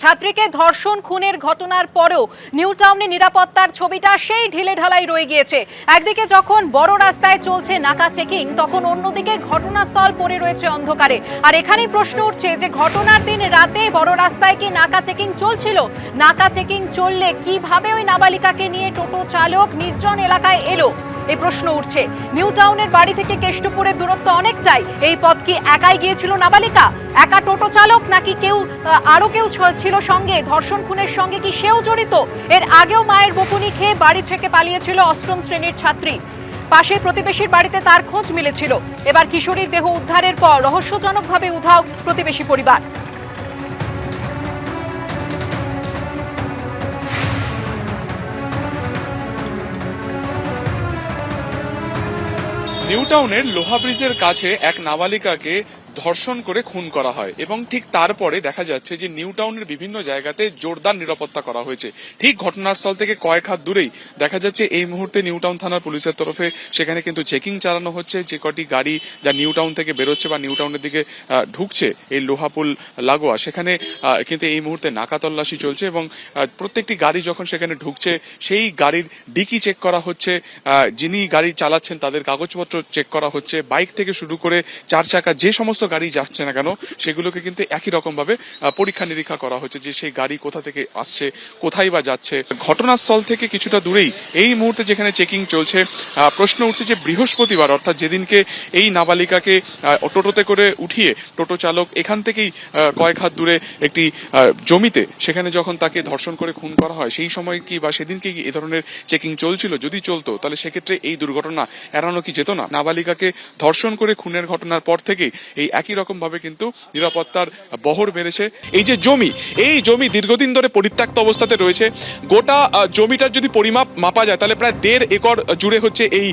ছাত্রীকে ধর্ষণ খুনের ঘটনার পরেও নিউ টাউনে নিরাপত্তার ছবিটা সেই ঢিলেঢালাই রয়ে গিয়েছে। একদিকে যখন বড় রাস্তায় চলছে নাকা চেকিং, তখন অন্যদিকে ঘটনাস্থল পড়ে রয়েছে অন্ধকারে। আর এখানেই প্রশ্ন উঠছে যে ঘটনার দিন রাতে বড় রাস্তায় কি নাকা চেকিং চলছিল? নাকা চেকিং চললে কিভাবে ওই নাবালিকাকে নিয়ে টোটো চালক নির্জন এলাকায় এলো? এই প্রশ্ন উঠছে। নিউ টাউনের বাড়ি থেকে কেষ্টপুরের দূরত্ব অনেকটাই। এই পথ কি একাই গিয়েছিল নাবালিকা, একা টোটো চালক, নাকি আরো কেউ ছিল সঙ্গে? ধর্ষণ খুনের সঙ্গে কি সেও জড়িত? এর আগেও মায়ের বকুনি খেয়ে বাড়ি থেকে পালিয়েছিল অষ্টম শ্রেণীর ছাত্রী। পাশে প্রতিবেশীর বাড়িতে তার খোঁজ মিলেছিল। এবার কিশোরীর দেহ উদ্ধারের পর রহস্যজনকভাবে উধাও প্রতিবেশী পরিবার। নিউ টাউনের লোহা ব্রিজের কাছে এক নাবালিকাকে ধর্ষণ করে খুন করা হয় এবং ঠিক তারপরে দেখা যাচ্ছে যে নিউ টাউনের বিভিন্ন জায়গাতে জোরদার নিরাপত্তা করা হয়েছে। ঠিক ঘটনাস্থল থেকে কয়েক হাত দূরেই দেখা যাচ্ছে এই মুহূর্তে নিউ টাউন থানার পুলিশের তরফে সেখানে কিন্তু চেকিং চালানো হচ্ছে। যে কটি গাড়ি যা নিউ টাউন থেকে বেরোচ্ছে বা নিউ টাউনের দিকে ঢুকছে এই লোহাপুল লাগোয়া, সেখানে কিন্তু এই মুহূর্তে নাকা তল্লাশি চলছে এবং প্রত্যেকটি গাড়ি যখন সেখানে ঢুকছে সেই গাড়ির ডিকি চেক করা হচ্ছে, যিনি গাড়ি চালাচ্ছেন তাদের কাগজপত্র চেক করা হচ্ছে। বাইক থেকে শুরু করে চার চাকা যে সমস্ত গাড়ি যাচ্ছে না কেন সেগুলোকে কিন্তু একই রকম ভাবে পরীক্ষা নিরীক্ষা করা হচ্ছে যে সেই গাড়ি কোথা থেকে আসছে, কোথায় বা যাচ্ছে। ঘটনাস্থল থেকে কিছুটা দূরেই এই মুহূর্তে যেখানে চেকিং চলছে, প্রশ্ন উঠছে যে বৃহস্পতিবার অর্থাৎ যেদিনকে এই নাবালিকাকে টোটোতে করে উঠিয়ে টোটো চালক এখান থেকেই কয়েক হাত দূরে একটি জমিতে সেখানে যখন তাকে ধর্ষণ করে খুন করা হয়, সেই সময় কি বা সেদিনকে কি এ ধরনের চেকিং চলছিল? যদি চলতো তাহলে সেক্ষেত্রে এই দুর্ঘটনা এড়ানো কি যেত না? নাবালিকাকে ধর্ষণ করে খুনের ঘটনার পর থেকে এই একই রকম ভাবে কিন্তু নিরাপত্তার বহর বেড়েছে। এই যে জমি, এই জমি দীর্ঘদিন ধরে পরিত্যক্ত অবস্থাতে রয়েছে। গোটা জমিটার যদি পরিমাপ মাপা যায় তাহলে প্রায় 1.5 একর জুড়ে হচ্ছে এই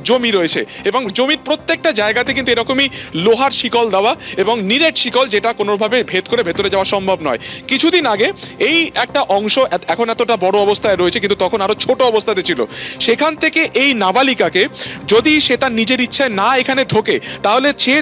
জমি রয়েছে এবং জমির প্রত্যেকটা জায়গাতে কিন্তু এরকমই লোহার শিকল দেওয়া এবং নিরেট শিকল, যেটা কোনোভাবে ভেদ করে ভেতরে যাওয়া সম্ভব নয়। কিছুদিন আগে এই একটা অংশ এখন এতটা বড় অবস্থায় রয়েছে কিন্তু তখন আরো ছোট অবস্থাতে ছিল। সেখান থেকে এই নাবালিকাকে যদি সে তার নিজের ইচ্ছায় না এখানে ঢোকে তাহলে সে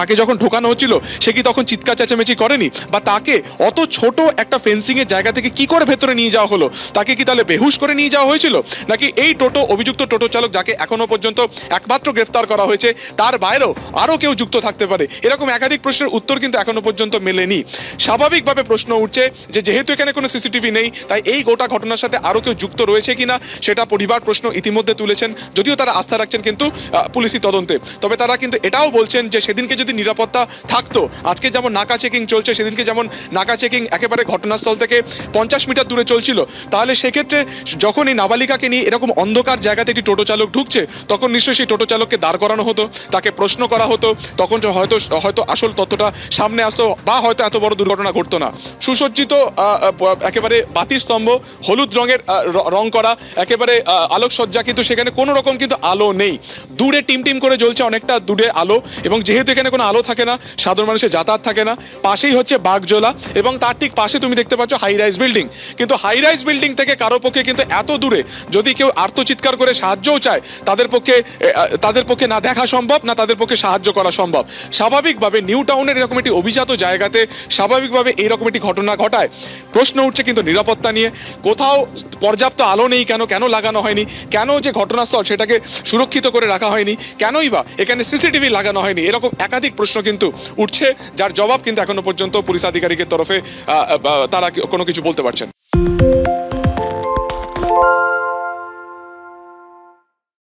তাকে যখন ঢোকানো হচ্ছিল সে কি তখন চিৎকার চেঁচামেচি করেনি? বা তাকে অত ছোট একটা ফেন্সিং এর জায়গা থেকে কি করে ভেতরে নিয়ে যাওয়া হলো? তাকে কি তাহলে বেহুশ করে নিয়ে যাওয়া হয়েছিল? নাকি এই অভিযুক্ত টোটো চালক, যাকে এখনো পর্যন্ত একমাত্র গ্রেফতার করা হয়েছে, তার বাইরেও আরো কেউ যুক্ত থাকতে পারে? এরকম একাধিক প্রশ্নের উত্তর কিন্তু এখনো পর্যন্ত মেলেনি। স্বাভাবিকভাবে প্রশ্ন উঠছে যে যেহেতু এখানে কোনো সিসিটিভি নেই, তাই এই গোটা ঘটনার সাথে আরো কেউ যুক্ত রয়েছে কিনা সেটা পরিবার প্রশ্ন ইতিমধ্যে তুলেছেন, যদিও তারা আস্থা রাখছেন কিন্তু পুলিশি তদন্তে। তবে তারা কিন্তু এটাও বলছেন যে সেদিনকে যদি নিরাপত্তা থাকতো, আজকে যেমন নাকা চেকিং চলছে, সেদিনকে যেমন নাকা চেকিং একেবারে ঘটনাস্থল থেকে 50 মিটার দূরে চলছিল, তাহলে সেক্ষেত্রে যখন এই নাবালিকাকে নিয়ে এরকম অন্ধকার জায়গাতে একটি টোটো চালক ঢুকছে, তখন নিশ্চয়ই সেই টোটো চালককে দাঁড় করানো হতো, তাকে প্রশ্ন করা হতো, তখন হয়তো আসল তথ্যটা সামনে আসতো বা হয়তো এত বড় দুর্ঘটনা ঘটতো না। সুসজ্জিত একেবারে বাতিস্তম্ভ, হলুদ রঙের রং করা একেবারে আলোকসজ্জা, কিন্তু সেখানে কোনো রকম কিন্তু আলো নেই। দূরে টিম করে জ্বলছে অনেকটা দূরে আলো, এবং যেহেতু এখানে কোনো আলো থাকে না, সাধারণ মানুষের যাতায়াত থাকে না, পাশেই হচ্ছে বাগজোলা এবং তার ঠিক পাশে তুমি দেখতে পাচ্ছ হাই রাইজ বিল্ডিং। কিন্তু হাই রাইজ বিল্ডিং থেকে কারো পক্ষে কিন্তু এত দূরে যদি কেউ আর্তচিৎকার করে সাহায্যও চায়, তাদের পক্ষে না দেখা সম্ভব, না তাদের পক্ষে সাহায্য করা সম্ভব। স্বাভাবিকভাবে নিউ টাউনের এরকম একটি অভিজাত জায়গাতে স্বাভাবিকভাবে এইরকম একটি ঘটনা ঘটায়। প্রশ্ন উঠছে কিন্তু নিরাপত্তা নিয়ে। কোথাও পর্যাপ্ত আলো নেই কেন লাগানো হয়নি? কেন যে ঘটনাস্থল সেটাকে সুরক্ষিত করে রাখা হয়নি? কেনই বা এখানে সিসিটিভি লাগানো হয়নি? এরকম একাধিক প্রশ্ন কিন্তু উঠছে, যার জবাব কিন্তু এখনো পর্যন্ত পুলিশ আধিকারিকের তরফে তারা কোনো কিছু বলতে পারছেন।